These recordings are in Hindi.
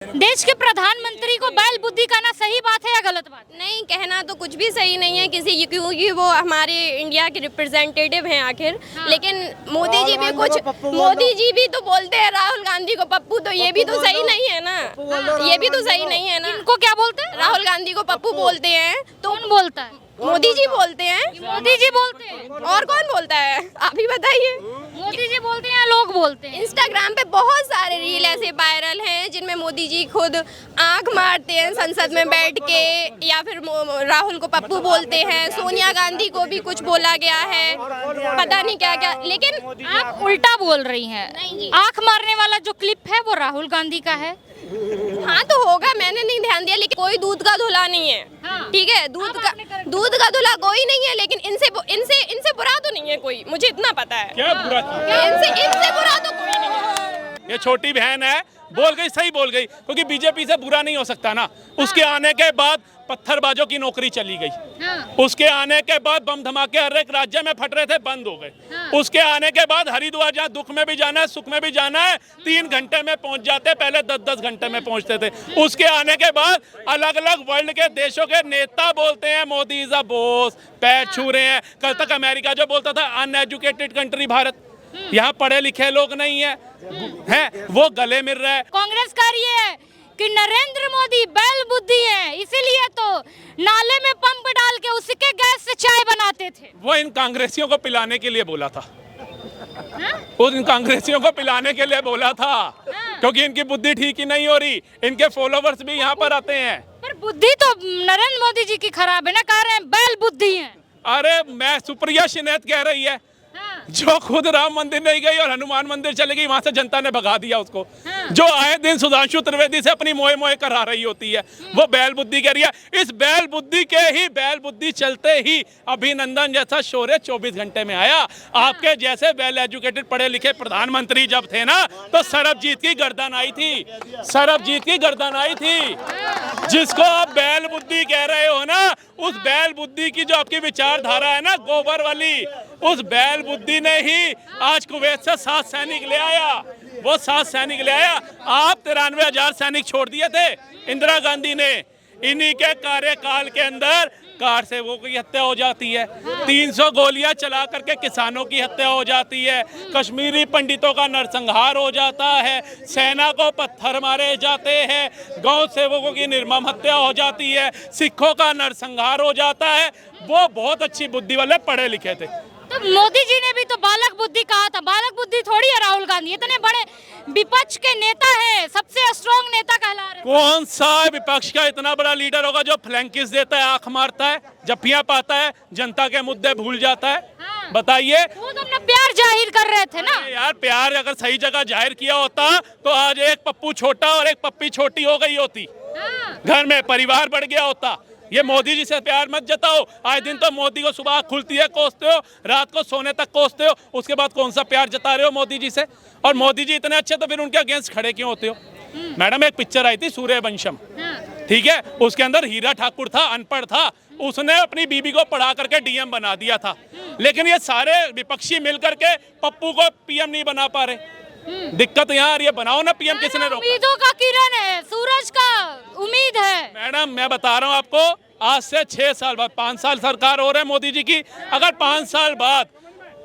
देश के प्रधानमंत्री को बैल बुद्धि कहना सही बात है या गलत बात? नहीं, कहना तो कुछ भी सही नहीं है किसी, क्योंकि वो हमारे इंडिया के रिप्रेजेंटेटिव हैं आखिर। हाँ। लेकिन मोदी जी भी तो बोलते हैं राहुल गांधी को पप्पू, तो ये भी तो सही नहीं है ना। ये भी तो सही नहीं है ना। इनको क्या बोलते हैं? राहुल गांधी को पप्पू बोलते हैं। तो कौन बोलता है? मोदी जी बोलते हैं। मोदी जी बोलते हैं? और कौन बोलता है, आप ही बताइए। मोदी जी बोलते हैं, लोग बोलते हैं। इंस्टाग्राम पे बहुत सारे रील ऐसे वायरल हैं जिनमें मोदी जी खुद आंख मारते हैं संसद में बैठ के, या फिर राहुल को पप्पू बोलते हैं। सोनिया गांधी को भी कुछ बोला गया है, पता नहीं क्या क्या। लेकिन आप उल्टा बोल रही हैं। आंख मारने वाला जो क्लिप है वो राहुल गांधी का है। हाँ तो होगा, मैंने नहीं ध्यान दिया। लेकिन कोई दूध का धुला नहीं है। हाँ। ठीक है, दूध का धुला कोई नहीं है। लेकिन इनसे बुरा तो नहीं है कोई, मुझे इतना पता है। क्या बुरा? इनसे बुरा तो कोई नहीं है। ये छोटी बहन है, बोल गई, सही बोल गई, क्योंकि बीजेपी से बुरा नहीं हो सकता ना। उसके आने के बाद पत्थरबाजों की नौकरी चली गई। हाँ। उसके आने के बाद बम धमाके हर एक राज्य में फट रहे थे, बंद हो गए। हाँ। उसके आने के बाद हरिद्वार, जहाँ दुख में भी जाना है सुख में भी जाना है, 3 घंटे में पहुंच जाते, पहले 10-10 घंटे में पहुंचते थे। उसके आने के बाद अलग अलग वर्ल्ड के देशों के नेता बोलते हैं मोदी इज अ बॉस, पैर छू रहे हैं। कल तक अमेरिका जो बोलता था अनएजुकेटेड कंट्री भारत, यहाँ पढ़े लिखे लोग नहीं है, वो गले मिल रहा है। कांग्रेस का ये है कि नरेंद्र मोदी बैल बुद्धि है, इसीलिए तो नाले में पंप डाल के उसके गैस से चाय बनाते थे। वो इन कांग्रेसियों को पिलाने के लिए बोला था। वो इन कांग्रेसियों को पिलाने के लिए बोला था, क्योंकि इनकी बुद्धि ठीक ही नहीं हो रही। इनके फॉलोवर्स भी यहाँ पर आते हैं। पर बुद्धि तो नरेंद्र मोदी जी की खराब है ना, कह रहे हैं बैल बुद्धि है। अरे मैं सुप्रिया शिनेत कह रही है, जो खुद राम मंदिर नहीं गई और हनुमान मंदिर चली गई, वहां से जनता ने भगा दिया उसको। जो आए दिन सुधांशु त्रिवेदी से अपनी मोए मोए करा रही होती है, वो बैल बुद्धि कह रही है। इस बैल बुद्धि के ही बैल बुद्धि चलते ही अभिनंदन जैसा शौर्य 24 घंटे में आया। आपके जैसे वेल एजुकेटेड पढ़े लिखे प्रधानमंत्री जब थे ना, तो सरबजीत की गर्दन आई थी, सरबजीत की गर्दन आई थी। जिसको आप बैल बुद्धि कह रहे हो ना, उस बैल बुद्धि की जो आपकी विचारधारा है ना, गोबर वाली, उस बैल बुद्धि ने ही आज कुवैत से 7 सैनिक ले आया। वो 7 सैनिक ले आया। आप 93,000 सैनिक छोड़ दिए थे इंदिरा गांधी ने। इन्हीं के कार्यकाल के अंदर कार सेवकों की हत्या हो जाती है, 300 गोलियां चला करके किसानों की हत्या हो जाती है, कश्मीरी पंडितों का नरसंहार हो जाता है, सेना को पत्थर मारे जाते हैं, गौ सेवकों की निर्मम हत्या हो जाती है, सिखों का नरसंहार हो जाता है। वो बहुत अच्छी बुद्धि वाले पढ़े लिखे थे। तो मोदी जी ने भी तो बालक बुद्धि कहा था। बालक बुद्धि थोड़ी है राहुल गांधी, इतने बड़े विपक्ष के नेता है, सबसे स्ट्रॉन्ग नेता कहला रहे। कौन सा विपक्ष का इतना बड़ा लीडर होगा जो फ्लैंकिस देता है, आंख मारता है, जफ्फियां पाता है, जनता के मुद्दे भूल जाता है? हाँ। बताइए। वो तो अपना प्यार जाहिर कर रहे थे ना। यार प्यार अगर सही जगह जाहिर किया होता तो आज एक पप्पू छोटा और एक पप्पी छोटी हो गई होती। हाँ। घर में परिवार बढ़ गया होता। ये मोदी जी से प्यार मत जताओ। आए दिन तो मोदी को सुबह खुलती है कोसते हो, रात को सोने तक कोसते हो, उसके बाद कौन सा प्यार जता रहे हो मोदी जी से? और मोदी जी इतने अच्छे तो फिर उनके अगेंस्ट खड़े क्यों होते हो? मैडम एक पिक्चर आई थी सूर्यवंशम, ठीक है, उसके अंदर हीरा ठाकुर था, अनपढ़ था, उसने अपनी बीबी को पढ़ा करके डीएम बना दिया था। लेकिन ये सारे विपक्षी मिल करके पप्पू को पीएम नहीं बना पा रहे। दिक्कत यहाँ आ रही है, बनाओ ना पीएम। किसने रोका? उम्मीदों का किरण है, सूरज का उम्मीद है। मैडम मैं बता रहा हूँ आपको, आज से 6 साल बाद, 5 साल सरकार हो रहे हैं मोदी जी की, अगर 5 साल बाद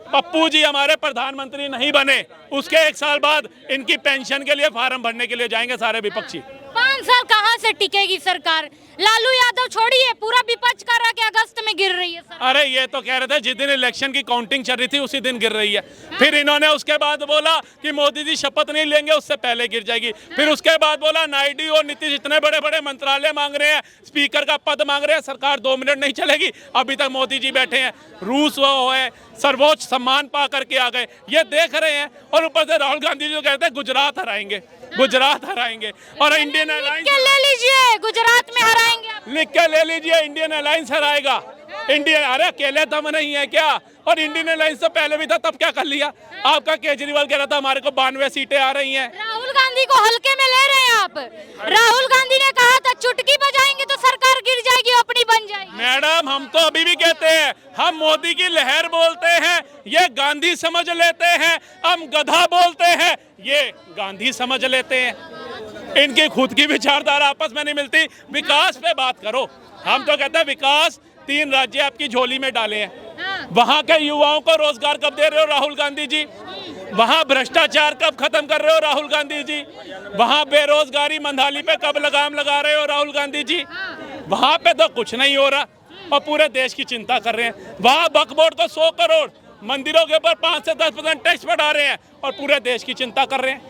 पप्पू जी हमारे प्रधानमंत्री नहीं बने, उसके 1 साल बाद इनकी पेंशन के लिए फार्म भरने के लिए जाएंगे सारे विपक्षी। 5 साल कहाँ से टिकेगी सरकार? लालू यादव छोड़िए, पूरा विपक्ष कर रहा है कि अगस्त में गिर रही है सरकार। अरे ये तो कह रहे थे जिस दिन इलेक्शन की काउंटिंग चल रही थी उसी दिन गिर रही है। फिर इन्होंने उसके बाद बोला कि मोदी जी शपथ नहीं लेंगे उससे पहले गिर जाएगी। फिर उसके बाद बोला नायडू और नीतीश इतने बड़े बड़े मंत्रालय मांग रहे हैं, स्पीकर का पद मांग रहे हैं, सरकार 2 मिनट नहीं चलेगी। अभी तक मोदी जी बैठे हैं, रूस वो है, सर्वोच्च सम्मान पा करके आ गए, ये देख रहे हैं। और ऊपर से राहुल गांधी जो कहते हैं गुजरात हराएंगे, गुजरात हराएंगे। और इंडियन एयरलाइंस ले लीजिए, गुजरात में हराएंगे। लिख के ले लीजिए, इंडियन एयरलाइंस हराएगा। इंडियन, अरे अकेले दम नहीं है क्या? और इंडियन एयरलाइंस तो पहले भी था, तब क्या कर लिया? आपका केजरीवाल कह रहा था हमारे को 92 सीटें आ रही हैं। राहुल गांधी को हल्के में ले रहे हैं आप। राहुल गांधी ने कहा था चुटकी बजाएंगे तो सरकार गिर जाएगी, अपनी बन जाएगी। मैडम हम तो अभी भी कहते हैं, हम मोदी की लहर बोलते हैं, ये गांधी समझ लेते हैं। हम गधा बोलते हैं, ये गांधी समझ लेते हैं। इनकी खुद की विचारधारा आपस में नहीं मिलती। विकास पे बात करो। हम तो कहते हैं विकास 3 राज्य आपकी झोली में डाले हैं। वहाँ के युवाओं को रोजगार कब दे रहे हो राहुल गांधी जी? वहाँ भ्रष्टाचार कब खत्म कर रहे हो राहुल गांधी जी? वहाँ बेरोजगारी मंदाली पे कब लगाम लगा रहे हो राहुल गांधी जी? वहाँ पे तो कुछ नहीं हो रहा और पूरे देश की चिंता कर रहे हैं। वहाँ वक्फ बोर्ड को 100 करोड़, मंदिरों के ऊपर 5 से 10% टैक्स बढ़ा रहे हैं और पूरे देश की चिंता कर रहे हैं।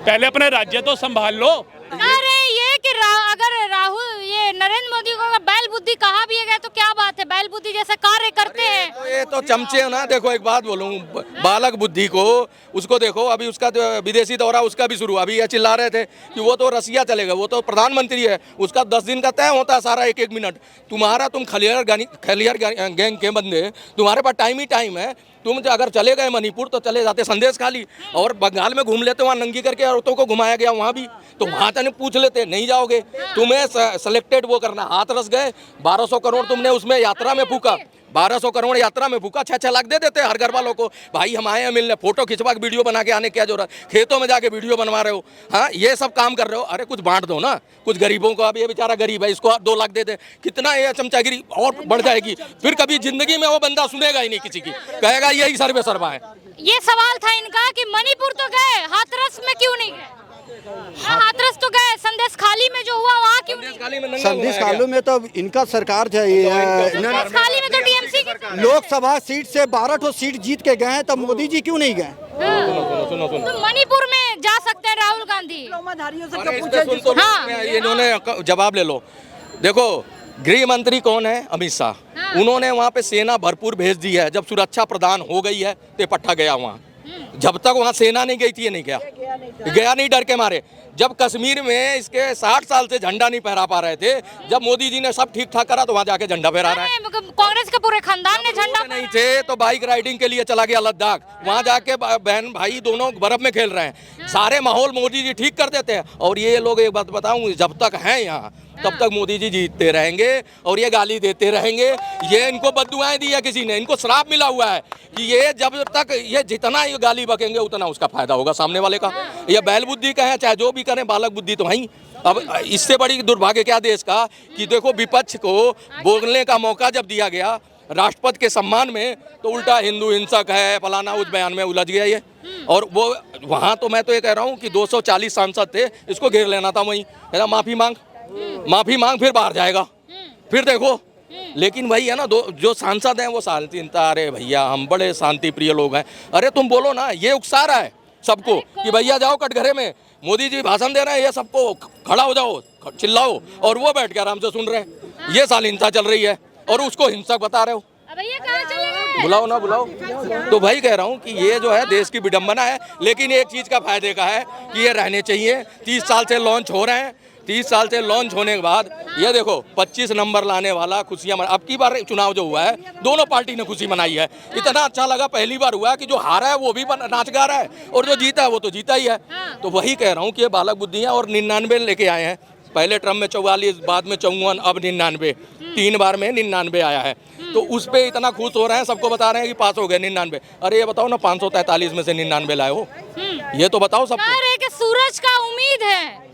पहले अपने राज्य तो संभाल लो। अरे ये कि अगर राहुल ये नरेंद्र मोदी को अगर बैल बुद्धि कहा भी है तो क्या बात है, बैल बुद्धि जैसे कार्य करते हैं। तो ये तो चमचे हो ना। देखो एक बात बोलूं, बालक बुद्धि को उसको देखो, अभी उसका जो विदेशी दौरा उसका भी शुरू, अभी ये चिल्ला रहे थे कि वो तो रसिया चलेगा, वो तो प्रधानमंत्री है, उसका 10 दिन का तय होता है सारा, एक एक मिनट। तुम खलियर गैंग के बंदे, तुम्हारे पास टाइम ही टाइम है। तुम अगर चले गए मणिपुर तो चले जाते संदेश खाली, और बंगाल में घूम लेते, वहाँ नंगी करके औरतों को घुमाया गया वहाँ भी, तो वहाँ तक पूछ लेते, नहीं जाओगे। तुम्हें सेलेक्टेड वो करना, हाथ रस गए। 1200 करोड़ तुमने उसमें यात्रा में फूका, 1200 करोड़ यात्रा में फूका, 6-6 लाख दे देते हर घर वालों को। भाई हम आए हैं मिलने, फोटो खिंचवा के वीडियो बना के आने क्या जरूरत? खेतों में जाके वीडियो बनवा रहे हो, हाँ ये सब काम कर रहे हो। अरे कुछ बांट दो ना, कुछ गरीबों को। अब ये बेचारा गरीब है, इसको 2 लाख दे दे, कितना ये चमचागिरी और बढ़ जाएगी। फिर कभी जिंदगी में वो बंदा सुनेगा ही नहीं किसी की, कहेगा यही सर्वे सर्वा है। ये सवाल था इनका कि मणिपुर तो गए, हाथरस में क्यों नहीं गए? हाथरस तो गए, संदेश खाली में जो हुआ वहाँ क्यों नहीं? संदेश खाली में तो इनका सरकार जो संदेश खाली में तो टीएमसी की लोकसभा सीट से 12 ठो सीट जीत के गए हैं, तब मोदी जी क्यों नहीं गए? तो मणिपुर में जा सकते हैं राहुल गांधी। इन्होंने जवाब ले लो। देखो गृह मंत्री कौन है? अमित शाह। उन्होंने वहाँ पे सेना भरपूर भेज दी है। जब सुरक्षा प्रदान हो गई है तो पट्टा गया वहाँ। जब तक वहाँ सेना नहीं गई थी ये नहीं गया नहीं, डर के मारे। जब कश्मीर में इसके 60 साल से झंडा नहीं फहरा पा रहे थे, जब मोदी जी ने सब ठीक ठाक करा तो वहाँ जाके झंडा फहरा रहा है। कांग्रेस के पूरे खानदान ने झंडा नहीं थे तो बाइक राइडिंग के लिए चला गया लद्दाख, वहाँ जाके बहन भाई दोनों बर्फ में खेल रहे हैं। सारे माहौल मोदी जी ठीक कर देते हैं। और ये लोग एक बात बताऊं, जब तक हैं यहाँ तब तक मोदी जी जीतते रहेंगे और ये गाली देते रहेंगे। ये इनको बद्दुआएं दी है किसी ने, इनको श्राप मिला हुआ है कि ये जब तक ये जितना ये गाली बकेंगे उतना उसका फायदा होगा सामने वाले का। ये बैल बुद्धि कहें चाहे जो भी करें, बालक बुद्धि तो है। अब इससे बड़ी दुर्भाग्य क्या देश का कि देखो विपक्ष को बोलने का मौका जब दिया गया राष्ट्रपति के सम्मान में, तो उल्टा हिंदू हिंसक है फलाना, उस बयान में उलझ गया ये। और वो वहाँ तो मैं तो ये कह रहा हूँ कि 240 सांसद थे, इसको घेर लेना था वहीं, माफी मांग फिर बाहर जाएगा, फिर देखो। लेकिन वही है ना, जो सांसद हैं वो शांति, अरे भैया हम बड़े शांति प्रिय लोग हैं। अरे तुम बोलो ना, ये उकसा रहा है सबको कि भैया जाओ कटघरे में, मोदी जी भाषण दे रहे हैं, ये सबको खड़ा हो जाओ चिल्लाओ, और वो बैठ के आराम से सुन रहे हैं। ये शालीनता चल रही है और उसको हिंसक बता रहे हो। बुलाओ ना बुलाओ। तो भाई कह रहा हूँ कि ये जो है देश की विडंबना है। लेकिन एक चीज़ का फायदे का है कि ये रहने चाहिए। 30 साल से लॉन्च हो रहे हैं, 30 साल से लॉन्च होने के बाद ये देखो 25 नंबर लाने वाला खुशियाँ। अब की बार चुनाव जो हुआ है दोनों पार्टी ने खुशी मनाई है। इतना अच्छा लगा, पहली बार हुआ कि जो हारा है वो भी नाच गा रहा है और जो जीता है वो तो जीता ही है। तो वही कह रहा हूँ कि ये बालक बुद्धियाँ। और 99 लेके आए हैं, पहले टर्म में 44, बाद में 54, अब 99, 3 बार में 99 आया है। तो उस पे इतना खुश हो रहे हैं, सबको बता रहे हैं कि पास हो गए 99। अरे ये बताओ ना 543 में से 99 लाए हो, ये तो बताओ सबको। सूरज का उम्मीद है,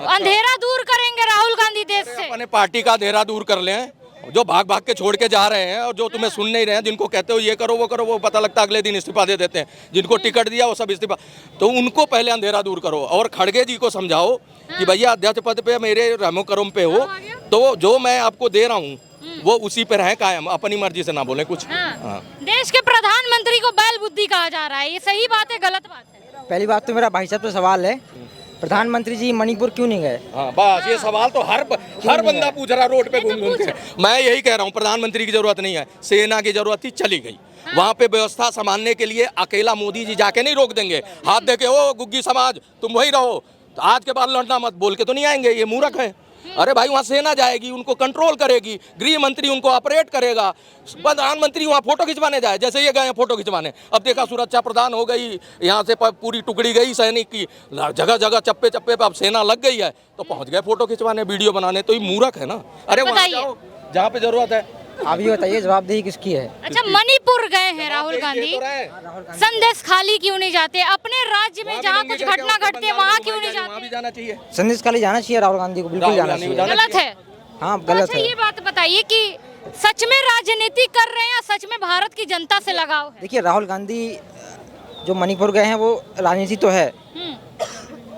अंधेरा दूर करेंगे राहुल गांधी देश से। अपने पार्टी का अंधेरा दूर कर लें। जो भाग भाग के छोड़ के जा रहे हैं और जो तुम्हें सुन नहीं रहे हैं, जिनको कहते हो ये करो वो करो, वो पता लगता अगले दिन इस्तीफा दे देते हैं। जिनको टिकट दिया वो सब इस्तीफा। तो उनको पहले अंधेरा दूर करो और खड़गे जी को समझाओ कि भैया अध्यक्ष पद पे मेरे रहमो करम पे हो, तो जो मैं आपको दे रहा हूँ वो उसी पे रहे कायम, अपनी मर्जी से ना बोले कुछ। देश के प्रधानमंत्री को बैल बुद्धि कहा जा रहा है, ये सही बात है गलत बात है? पहली बात तो मेरा भाई साहब से सवाल है, प्रधानमंत्री जी मणिपुर क्यों नहीं गए? हाँ बस ये सवाल तो हर बंदा पूछ रहा रोड पे घूम के। मैं यही कह रहा हूँ प्रधानमंत्री की जरूरत नहीं है, सेना की जरूरत थी, चली गई। वहाँ पे व्यवस्था संभालने के लिए अकेला मोदी जी जाके नहीं रोक देंगे, हाथ देके ओ गुग्गी समाज तुम वही रहो, तो आज के बाद लौटना मत बोल के तो नहीं आएंगे, ये मूर्ख है। अरे भाई वहाँ सेना जाएगी, उनको कंट्रोल करेगी, गृह मंत्री उनको ऑपरेट करेगा, प्रधानमंत्री वहाँ फोटो खिंचवाने जाए, जैसे ये गए हैं फोटो खिंचवाने। अब देखा सुरक्षा प्रदान हो गई, यहाँ से पूरी टुकड़ी गई सैनिक की, जगह जगह चप्पे चप्पे पे अब सेना लग गई है, तो पहुँच गए फोटो खिंचवाने वीडियो बनाने। तो ये मूर्ख है ना। अरे वहाँ जाओ जहाँ पे जरूरत है। आप ये बताइए जवाबदेही किसकी है? अच्छा, मणिपुर गए हैं राहुल गांधी, संदेश खाली क्यों नहीं जाते? अपने राज्य में जहाँ कुछ घटना घटती है वहाँ क्यों नहीं वहाँ भी जाते? जाना चाहिए। संदेश खाली जाना चाहिए राहुल गांधी को, बिल्कुल जाना चाहिए। गलत है? हाँ तो गलत अच्छा, है। ये बात बताइए कि सच में राजनीति कर रहे हैं या सच में भारत की जनता से लगाव है? देखिए राहुल गांधी जो मणिपुर गए हैं वो राजनीति तो है,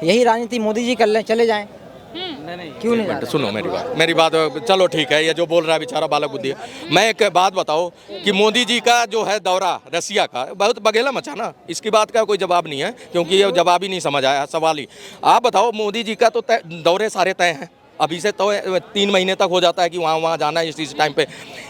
यही राजनीति मोदी जी कर लें, चले जाएं, क्यों नहीं जाते? सुनो मेरी बात चलो ठीक है, ये जो बोल रहा है बेचारा बालक बुद्धि है। मैं एक बात बताओ कि मोदी जी का जो है दौरा रसिया का बहुत बघेला मचा ना, इसकी बात का कोई जवाब नहीं है, क्योंकि ये जवाब ही नहीं समझ आया सवाल ही। आप बताओ, मोदी जी का तो दौरे सारे तय हैं, अभी से तो 3 महीने तक हो जाता है कि वहाँ जाना है इस टाइम पे।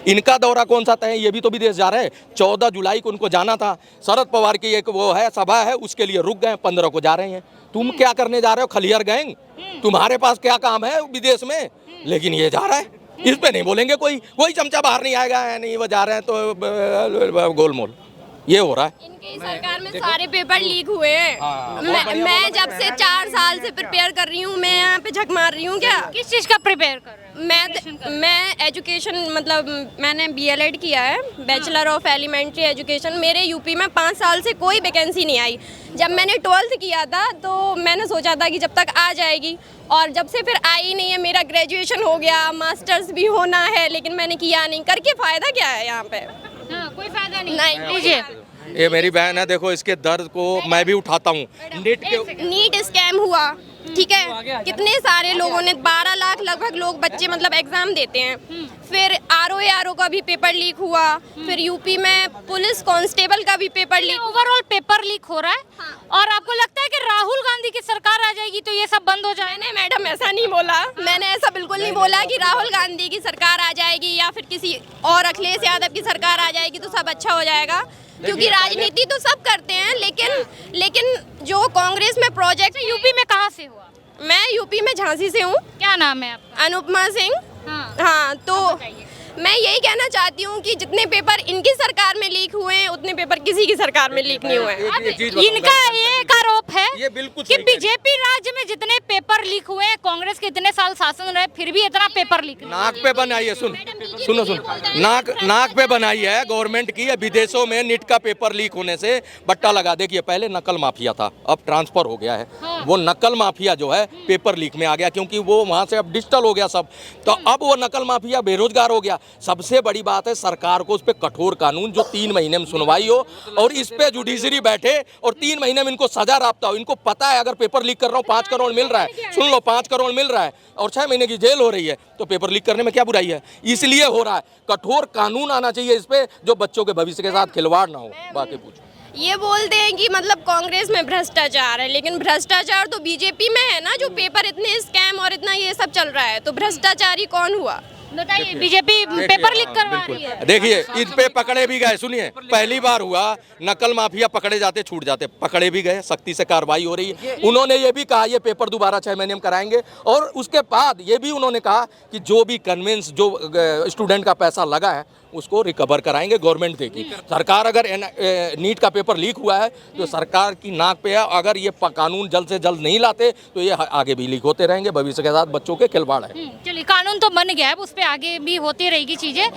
इनका दौरा कौन सा तय है? ये भी तो विदेश जा रहे हैं। 14 जुलाई को उनको जाना था, शरद पवार की एक वो है सभा है, उसके लिए रुक गए, 15 को जा रहे हैं। तुम क्या करने जा रहे हो खलियर गैंग? तुम्हारे पास क्या काम है विदेश में? लेकिन ये जा रहा है, इस पे नहीं बोलेंगे, कोई चमचा बाहर नहीं आएगा, नहीं वो जा रहे हैं तो गोलमोल ये हो रहा है। इनकी सरकार में सारे पेपर लीक हुए हैं। मैं जब से 4 साल से प्रिपेयर कर रही हूँ, मैं यहाँ पे झक मार रही हूँ क्या? किस चीज का प्रिपेयर कर रहे हैं? मैं एजुकेशन मतलब मैंने BLED किया है, बैचलर ऑफ एलिमेंट्री एजुकेशन। मेरे यूपी में 5 साल से कोई वैकेंसी नहीं आई। जब मैंने 12th किया था तो मैंने सोचा था कि जब तक आ जाएगी, और जब से फिर आई नहीं है। मेरा ग्रेजुएशन हो गया, मास्टर्स भी होना है, लेकिन मैंने किया नहीं। करके फायदा क्या है यहाँ पे? हाँ, कोई फायदा नहीं। नहीं, लीजिए। ये मेरी बहन है, देखो इसके दर्द को मैं भी उठाता हूँ। नीट स्कैम हुआ, ठीक है, कितने सारे लोगों ने 12 लाख लगभग लोग बच्चे मतलब एग्जाम देते हैं। फिर RO का भी पेपर लीक हुआ, फिर यूपी में पुलिस कांस्टेबल का भी paper leak. Overall paper leak हो रहा है। और आपको लगता है कि राहुल गांधी की सरकार आ जाएगी तो ये सब बंद हो जाए? मैंने मैडम ऐसा नहीं बोला, मैंने ऐसा बिल्कुल नहीं बोला कि राहुल गांधी की सरकार आ जाएगी या फिर किसी और अखिलेश यादव की सरकार आ जाएगी तो सब अच्छा हो जाएगा, क्योंकि राजनीति तो सब करते हैं। लेकिन जो कांग्रेस में प्रोजेक्ट। यूपी में कहाँ से हुआ? मैं यूपी में झांसी से हूँ। क्या नाम है आपका? अनुपमा सिंह। हाँ, तो मैं यही कहना चाहती हूँ कि जितने पेपर इनकी सरकार में लीक हुए हैं उतने पेपर किसी की सरकार में लीक नहीं हुए हैं। इनका एक आरोप है ये बिल्कुल कि सही कह रही है। बीजेपी राज्य में जितने पेपर लीक हुए हैं, कांग्रेस के इतने साल शासन रहे फिर भी इतना पेपर लीक नहीं। नाक पे बनाई है, सुनो नाक पे बनाई है गवर्नमेंट की। विदेशों में नीट का पेपर लीक होने से बट्टा लगा। देखिए पहले नकल माफिया था, अब ट्रांसफर हो गया है। वो नकल माफिया जो है पेपर लीक में आ गया, क्योंकि वो वहाँ से अब डिजिटल हो गया सब, तो अब वो नकल माफिया बेरोजगार हो गया। सबसे बड़ी बात है सरकार को उस पर कठोर कानून, जो 3 महीने में सुनवाई हो और इस पे जुडिशरी बैठे और 3 महीने में इनको सजा राब्ता हो। इनको पता है अगर पेपर लीक कर रहा हूँ 5 करोड़ मिल रहा है, सुन लो 5 करोड़ मिल रहा है और 6 महीने की जेल हो रही है, तो पेपर लीक करने में क्या बुराई है? इसलिए हो रहा है। कठोर कानून आना चाहिए इस पे, जो बच्चों के भविष्य के साथ खिलवाड़ ना हो। बाकी पूछो। ये बोलते हैं कि मतलब कांग्रेस में भ्रष्टाचार है, लेकिन भ्रष्टाचार तो बीजेपी में है ना, जो पेपर इतने स्कैम और इतना ये सब चल रहा है, तो भ्रष्टाचारी कौन हुआ? बताइए, बीजेपी पेपर लीक करवा रही है। देखिए इन पे पकड़े भी गए, सुनिए पहली बार हुआ नकल माफिया पकड़े जाते छूट जाते, पकड़े भी गए, सख्ती से कार्रवाई हो रही है। उन्होंने ये भी कहा ये पेपर दोबारा 6 महीने में कराएंगे, और उसके बाद ये भी उन्होंने कहा कि जो भी कन्विंस जो स्टूडेंट का पैसा लगा है उसको रिकवर कराएंगे, गवर्नमेंट देगी। सरकार अगर नीट का पेपर लीक हुआ है तो सरकार की नाक पे है। अगर ये कानून जल्द से जल्द नहीं लाते तो ये आगे भी लीक होते रहेंगे, भविष्य के साथ बच्चों के खिलवाड़ है। चलिए, कानून तो बन गया है, उस पे आगे भी होती रहेगी चीजें।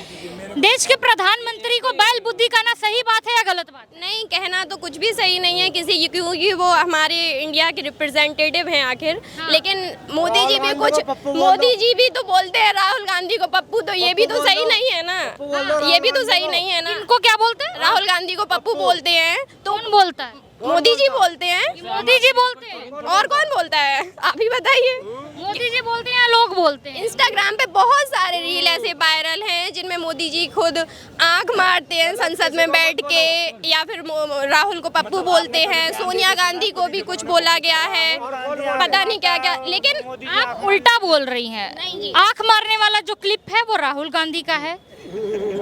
देश के प्रधानमंत्री को बैल बुद्धि कहना सही बात है या गलत बात? नहीं, कहना तो कुछ भी सही नहीं है किसी, क्योंकि वो हमारे इंडिया के रिप्रेजेंटेटिव हैं आखिर। लेकिन मोदी जी भी तो बोलते हैं राहुल गांधी को पप्पू, तो ये भी तो सही नहीं है ना, ये भी तो सही नहीं है ना। इनको क्या बोलते हैं? राहुल गांधी को पप्पू बोलते हैं तो कौन बोलता है? मोदी जी बोलते हैं। मोदी जी बोलते हैं? और कौन बोलता है, आप ही बताइए। मोदी जी बोलते हैं या लोग बोलते हैं? इंस्टाग्राम पे बहुत सारे रील ऐसे वायरल हैं जिनमें मोदी जी खुद आंख मारते हैं संसद में बैठ के, या फिर राहुल को पप्पू बोलते हैं। सोनिया गांधी को भी कुछ बोला गया है, पता नहीं क्या क्या। लेकिन आप उल्टा बोल रही हैं। नहीं जी। आंख मारने वाला जो क्लिप है वो राहुल गांधी का है।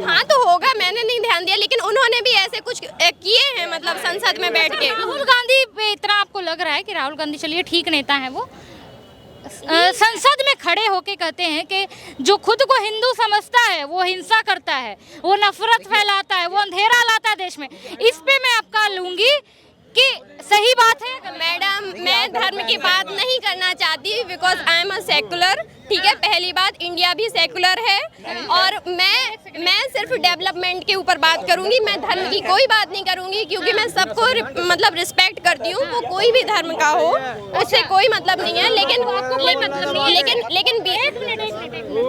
हाँ तो होगा, मैंने नहीं ध्यान दिया, लेकिन उन्होंने भी ऐसे कुछ किए हैं मतलब संसद में बैठ के। राहुल गांधी पे इतना आपको लग रहा है कि राहुल गांधी, चलिए ठीक नेता है वो, संसद में खड़े होके कहते हैं कि जो खुद को हिंदू समझता है वो हिंसा करता है, वो नफरत फैलाता है, वो अंधेरा लाता है देश में। इस पे मैं आपका लूंगी कि सही बात है। मैडम, मैं धर्म की बात नहीं करना चाहती, because I am a secular. ठीक है। पहली बात, इंडिया भी सेकुलर है और मैं सिर्फ डेवलपमेंट के ऊपर बात करूंगी, मैं धर्म की कोई बात नहीं करूंगी, क्योंकि मैं सबको मतलब रिस्पेक्ट करती हूँ, वो कोई भी धर्म का हो, उससे कोई मतलब नहीं है।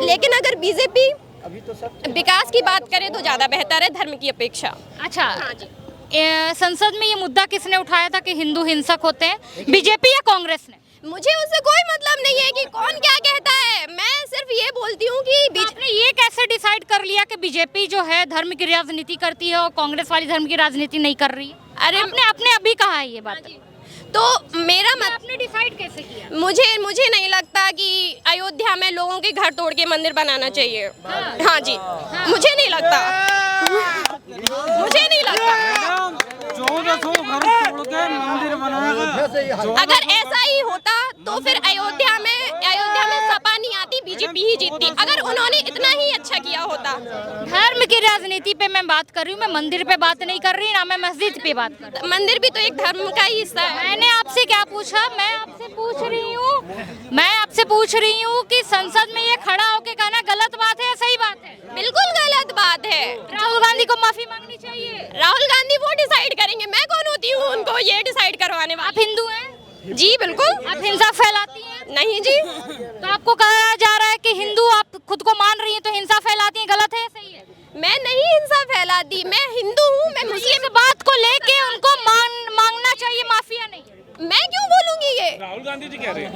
लेकिन अगर बीजेपी विकास की बात करे तो ज्यादा बेहतर है धर्म की अपेक्षा। अच्छा, संसद में ये मुद्दा किसने उठाया था कि हिंदू हिंसक होते हैं, बीजेपी या कांग्रेस ने? मुझे उससे कोई मतलब नहीं है कि कौन क्या कहता है, मैं सिर्फ ये बोलती हूँ कि आपने ये कैसे डिसाइड कर लिया कि बीजेपी जो है धर्म की राजनीति करती है और कांग्रेस वाली धर्म की राजनीति नहीं कर रही है? अरे आपने अभी कहा है ये बात, तो मेरा आपने डिसाइड कैसे किया? मुझे नहीं लगता कि अयोध्या में लोगों के घर तोड़ के मंदिर बनाना चाहिए। हाँ जी, मुझे नहीं लगता, मुझे नहीं लगता। 1400 घर तोड़ के मंदिर बनाया। अगर ऐसा ही होता तो फिर अयोध्या में सपा नहीं आती, बीजेपी ही जीतती, अगर उन्होंने इतना ही अच्छा किया होता। धर्म की राजनीति पे मैं बात कर रही हूँ, मैं मंदिर पे बात नहीं कर रही, ना मैं मस्जिद पे बात कर रही हूँ। मंदिर भी तो एक धर्म का ही हिस्सा है। मैंने आपसे क्या पूछा? मैं आपसे पूछ रही हूँ कि संसद में ये खड़ा होके कहना गलत बात है या सही बात है? बिल्कुल गलत बात है। राहुल गांधी को माफी मांगनी चाहिए। राहुल गांधी वो डिसाइड करेंगे, मैं कौन होती हूँ उनको ये डिसाइड करवाने वाली? आप हिंदू हैं? जी बिल्कुल। आप हिंसा फैलाती हैं? नहीं जी। तो आपको कहा जा रहा है कि हिंदू आप खुद को मान रही हैं तो हिंसा फैलाती हैं, गलत है या सही है? मैं नहीं हिंसा फैलाती, मैं हिंदू हूँ, मैं मुस्लिम। इस बात को लेके उनको मांगना चाहिए माफी या नहीं? मैं क्यों बोलूंगी ये? राहुल गांधी जी कह रहे हैं।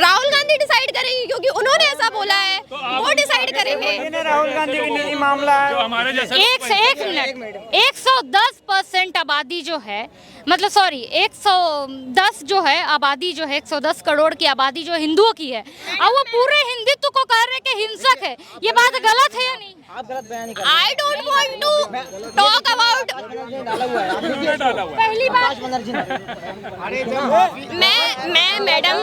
राहुल गांधी डिसाइड करेंगे, क्योंकि उन्होंने ऐसा बोला है, वो डिसाइड करेंगे। राहुल गांधी की निजी मामला है। जो हमारे जैसे एक मिनट, 110% आबादी जो है, मतलब सॉरी 110 जो है आबादी जो है, 110 करोड़ की आबादी जो हिंदुओं की है, अब वो पूरे हिंदुत्व को कह रहे हैं कि हिंसक है, ये बात गलत है या नहीं? आप गलत बयान नहीं कर I don't want to talk about। डाला हुआ है। पहली बात मैं मैडम,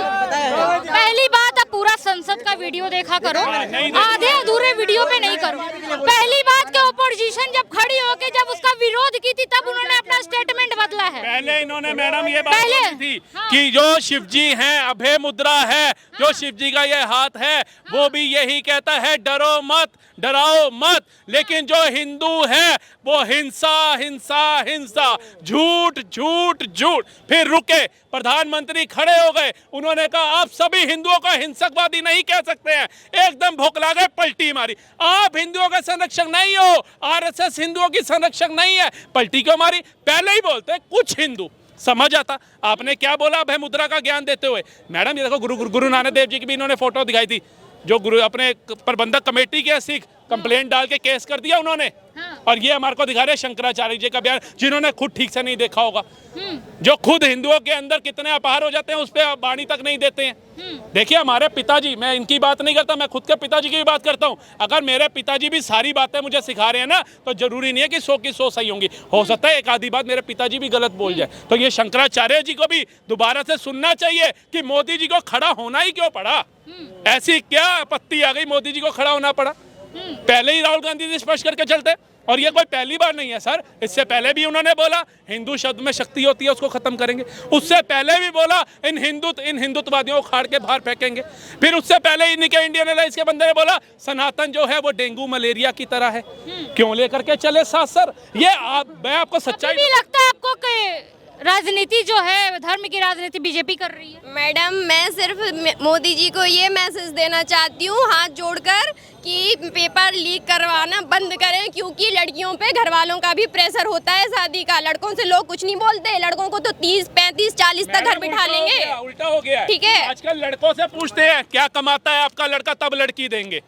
पहली बात आप पूरा संसद का वीडियो देखा करो, आधे अधूरे वीडियो पे नहीं करो। पहली बात के ओपोजिशन जब खड़ी होके जब उसका विरोध की थी तब उन्होंने अपना स्टेटमेंट बदला है। पहले इन्होंने मैडम ये बात पहले? बोली थी कि जो शिव जी हैं अभय मुद्रा है, जो शिव जी का ये हाथ है वो भी यही कहता है डरो मत, डराओ मत, लेकिन जो हिंदू है वो हिंसा हिंसा हिंसा, झूठ झूठ झूठ। फिर रुके, प्रधानमंत्री खड़े हो गए, उन्होंने कहा आप सभी हिंदुओं को हिंसकवादी नहीं कह सकते हैं, एकदम भोकला गए, पलटी मारी। आप हिंदुओं का संरक्षक नहीं हो, आरएसएस हिंदुओं की संरक्षक नहीं है, पलटी क्यों मारी? पहले ही बोलते कुछ हिंदू, समझ आता। आपने क्या बोला अभय मुद्रा का ज्ञान देते हुए? मैडम ये देखो, गुरु नानक देव जी की भी इन्होंने फोटो दिखाई थी, जो गुरु अपने प्रबंधक कमेटी के सिख कंप्लेंट डाल के केस कर दिया उन्होंने। और ये हमारे को दिखा रहे शंकराचार्य जी का बयान, जिन्होंने खुद ठीक से नहीं देखा होगा, जो खुद हिंदुओं के अंदर कितने अपहार हो जाते हैं उस पर वाणी तक नहीं देते हैं। देखिए हमारे पिताजी, मैं इनकी बात नहीं करता, मैं खुद के पिताजी की भी बात करता हूँ। अगर मेरे पिताजी भी सारी बातें मुझे सिखा रहे हैं ना, तो जरूरी नहीं है कि 100 की 100 सही होंगी, हो सकता है एक आधी बात मेरे पिताजी भी गलत बोल जाए। तो ये शंकराचार्य जी को भी दोबारा से सुनना चाहिए कि मोदी जी को खड़ा होना ही क्यों पड़ा, ऐसी क्या आपत्ति आ गई मोदी जी को खड़ा होना पड़ा? पहले ही राहुल गांधी जी स्पष्ट करके चलते, और ये कोई पहली बार नहीं है सर, इससे पहले भी उन्होंने बोला हिंदू शब्द में शक्ति होती है, उसको खत्म करेंगे। उससे पहले भी बोला इन हिंदुत्ववादियों को खाड़ के बाहर फेंकेंगे। फिर उससे पहले इन्हीं के इंडियन एलायंस के बंदे ने बोला सनातन जो है वो डेंगू मलेरिया की तरह है, क्यों लेकर के चले साथ सर? ये मैं आपको सच्चाई नहीं लगता आपको कि राजनीति जो है धर्म की राजनीति बीजेपी कर रही है? मैडम मैं सिर्फ मोदी जी को ये मैसेज देना चाहती हूँ हाथ जोड़कर कि पेपर लीक करवाना बंद करें, क्योंकि लड़कियों पे घर वालों का भी प्रेशर होता है शादी का। लड़कों से लोग कुछ नहीं बोलते, लड़कों को तो 30, 35, 40 तक घर बिठा लेंगे। उल्टा हो गया, ठीक है। आजकल लड़कों से पूछते हैं क्या कमाता है आपका लड़का, तब लड़की देंगे।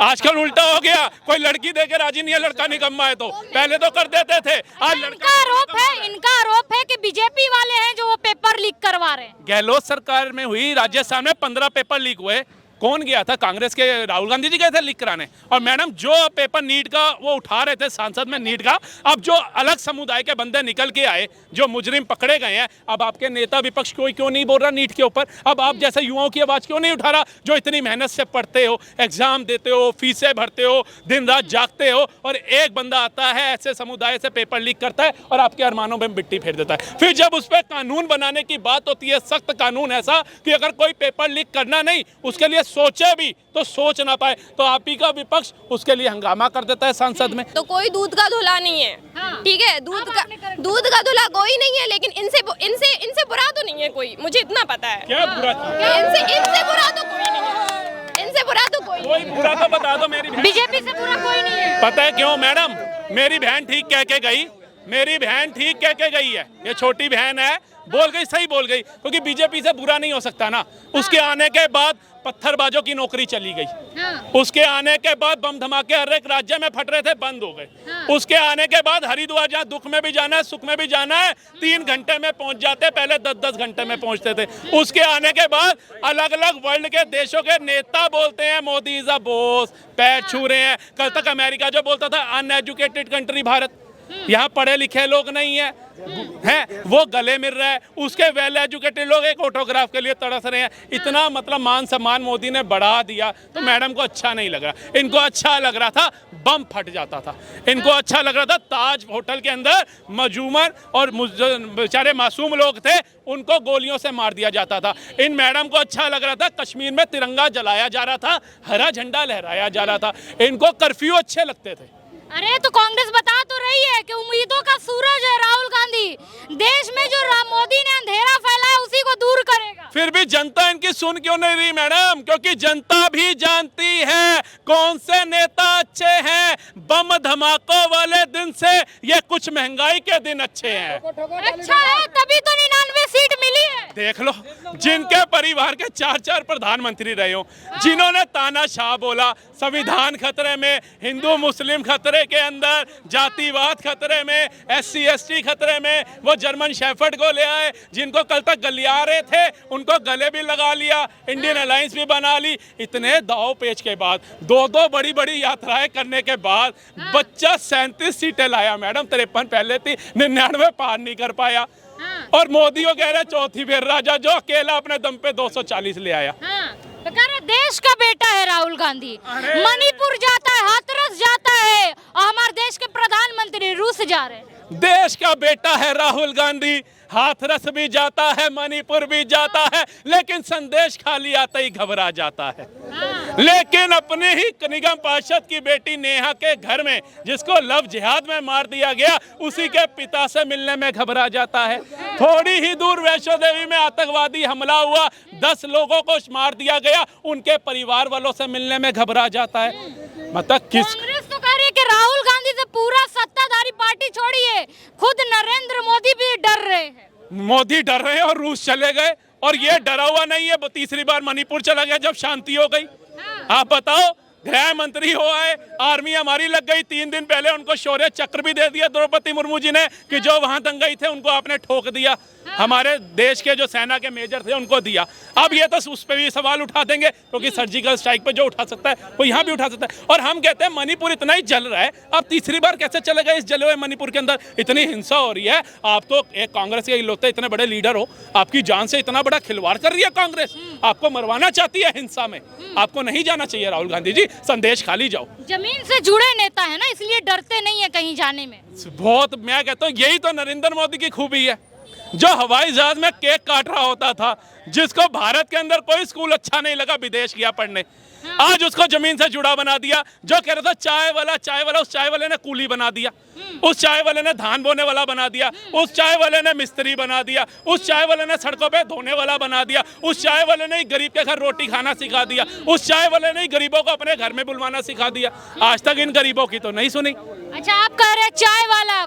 आजकल उल्टा हो गया, कोई लड़की देके राजी नहीं है, लड़का निकम्मा है। तो पहले तो कर देते थे, आज इनका आरोप है कि बीजेपी वाले हैं जो वो पेपर लीक करवा रहे हैं। गहलोत सरकार में हुई, राजस्थान में 15 पेपर लीक हुए। कौन गया था? कांग्रेस के राहुल गांधी जी गए थे लीक कराने। और मैडम जो पेपर नीट का वो उठा रहे थे सांसद में नीट का, अब जो अलग समुदाय के बंदे निकल के आए, जो मुजरिम पकड़े गए हैं, अब आपके नेता विपक्ष कोई क्यों नहीं बोल रहा नीट के ऊपर? अब आप जैसे युवाओं की आवाज़ क्यों नहीं उठा रहा, जो इतनी मेहनत से पढ़ते हो, एग्जाम देते हो, फीसें भरते हो, दिन रात जागते हो, और एक बंदा आता है ऐसे समुदाय से पेपर लीक करता है और आपके अरमानों में मिट्टी फेर देता है। फिर जब उस पर कानून बनाने की बात होती है, सख्त कानून ऐसा कि अगर कोई पेपर लीक करना नहीं, उसके लिए सोचे भी तो सोच ना पाए, तो आप ही का विपक्ष उसके लिए हंगामा कर देता है संसद में। तो कोई दूध का धुला नहीं है, ठीक है, दूध का धुला कोई नहीं है, लेकिन इनसे इनसे इनसे बुरा तो नहीं है कोई, मुझे इतना पता है। क्या बुरा किया? इनसे बुरा तो कोई नहीं है, इनसे बुरा तो कोई बुरा तो बता दो मेरी बहन। बीजेपी से बुरा कोई नहीं है। पता है क्यों मैडम? मेरी बहन ठीक कह के गई, मेरी बहन ठीक कह के गई है, ये छोटी बहन है, बोल गई, सही बोल गई, क्योंकि बीजेपी से बुरा नहीं हो सकता ना। उसके आने के बाद पत्थरबाजों की नौकरी चली गई, उसके आने के बाद बम धमाके हर एक राज्य में फट रहे थे, बंद हो गए। उसके आने के बाद हरिद्वार, जहाँ दुख में भी जाना है सुख में भी जाना है 3 घंटे में पहुंच जाते, पहले 10-10 घंटे में पहुंचते थे। उसके आने के बाद अलग अलग वर्ल्ड के देशों के नेता बोलते हैं मोदी इज अ बॉस, पैर छू रहे हैं। कल तक अमेरिका जो बोलता था अनएजुकेटेड कंट्री भारत, यहाँ पढ़े लिखे लोग नहीं है, वो गले मिल रहा है। उसके वेल एजुकेटेड लोग एक ऑटोग्राफ के लिए तरस रहे हैं। इतना मतलब मान सम्मान मोदी ने बढ़ा दिया, तो मैडम को अच्छा नहीं लग रहा। इनको अच्छा लग रहा था बम फट जाता था, इनको अच्छा लग रहा था ताज होटल के अंदर मजूमर और बेचारे मासूम लोग थे उनको गोलियों से मार दिया जाता था। इन मैडम को अच्छा लग रहा था कश्मीर में तिरंगा जलाया जा रहा था, हरा झंडा लहराया जा रहा था। इनको कर्फ्यू अच्छे लगते थे। अरे तो कांग्रेस बता तो रही है कि उम्मीदों का सूरज है राहुल गांधी, देश में जो मोदी ने अंधेरा फैलाया उसी को दूर करेगा। फिर भी जनता इनकी सुन क्यों नहीं रही मैडम? क्योंकि जनता भी जानती है कौन से नेता अच्छे हैं। बम धमाकों वाले दिन से ये कुछ महंगाई के दिन अच्छे हैं। अच्छा है, तभी तो 99 सीट मिली है। देख लो, जिनके परिवार के 4-4 प्रधानमंत्री रहे हो, जिन्होंने तानाशाह बोला, संविधान खतरे में, हिंदू मुस्लिम खतरे के अंदर, जातिवाद खतरे में, SC ST खतरे में, वो जर्मन शेफर्ड को ले आए, जिनको कल तक गलियारे थे उनको गले भी लगा लिया, इंडियन अलायंस भी बना ली। इतने दाव पेच के बाद, 2-2 बड़ी बड़ी यात्राएं करने के बाद बच्चा 37 सीटें लाया मैडम। 53 पहले थी, 99 पार नहीं कर पाया। और मोदी को कह रहे चौथी फिर राजा, जो अकेला अपने दम पे 240 ले आया। तो कह रहे देश का बेटा है राहुल गांधी, मणिपुर जाता है, हाथरस जाता है, और हमारे देश के प्रधानमंत्री रूस जा रहे हैं। देश का बेटा है राहुल गांधी, हाथरस भी जाता है, मणिपुर भी जाता है, लेकिन संदेश खाली आता ही घबरा जाता है। लेकिन अपने ही निगम पार्षद की बेटी नेहा के घर में, जिसको लव जिहाद में मार दिया गया, उसी के पिता से मिलने में घबरा जाता है। थोड़ी ही दूर वैष्णो देवी में आतंकवादी हमला हुआ, 10 लोगों को मार दिया गया, उनके परिवार वालों से मिलने में घबरा जाता है। मतलब किस कांग्रेस तो कह रही है कि राहुल गांधी से पूरा सत्ताधारी पार्टी छोड़िए, खुद नरेंद्र मोदी भी डर रहे हैं। मोदी डर रहे हैं और रूस चले गए, और ये डरा हुआ नहीं है, तीसरी बार मणिपुर चला गया जब शांति हो गई। आप बताओ, गृह मंत्री हो आए, आर्मी हमारी लग गई, 3 दिन पहले उनको शौर्य चक्र भी दे दिया द्रौपदी मुर्मू जी ने, कि जो वहां दंगाई थे उनको आपने ठोक दिया। हमारे देश के जो सेना के मेजर थे उनको दिया। अब ये तो उस पर भी सवाल उठा देंगे, क्योंकि सर्जिकल स्ट्राइक पे जो उठा सकता है वो यहाँ भी उठा सकता है। और हम कहते हैं मणिपुर इतना ही जल रहा है, अब तीसरी बार कैसे चलेगा इस जले हुए मणिपुर के अंदर? इतनी हिंसा हो रही है। आप तो एक कांग्रेस के इकलौते इतने बड़े लीडर हो, आपकी जान से इतना बड़ा खिलवाड़ कर रही है कांग्रेस, आपको मरवाना चाहती है हिंसा में। आपको नहीं जाना चाहिए राहुल गांधी जी, संदेश खाली जाओ। जमीन से जुड़े नेता है ना, इसलिए डरते नहीं है कहीं जाने में। बहुत, मैं कहता हूँ यही तो नरेंद्र मोदी की खूबी है, जो हवाई जहाज में केक काट रहा होता था, जिसको भारत के अंदर कोई स्कूल अच्छा नहीं लगा, विदेश गया पढ़ने, आज उसको जमीन से जुड़ा बना दिया। जो कह रहा था चाय वाला, उस चाय वाले ने कूली बना दिया, उस चाय वाले ने धान बोने वाला बना दिया, उस चाय वाले ने मिस्त्री बना दिया, उस चाय वाले ने सड़कों पे धोने वाला बना दिया, उस चाय वाले ने गरीब के घर रोटी खाना सिखा दिया, उस चाय वाले ने गरीबों को अपने घर में बुलवाना सिखा दिया। आज तक इन गरीबों की तो नहीं सुनी। अच्छा, आप कह रहे हैं चाय वाला,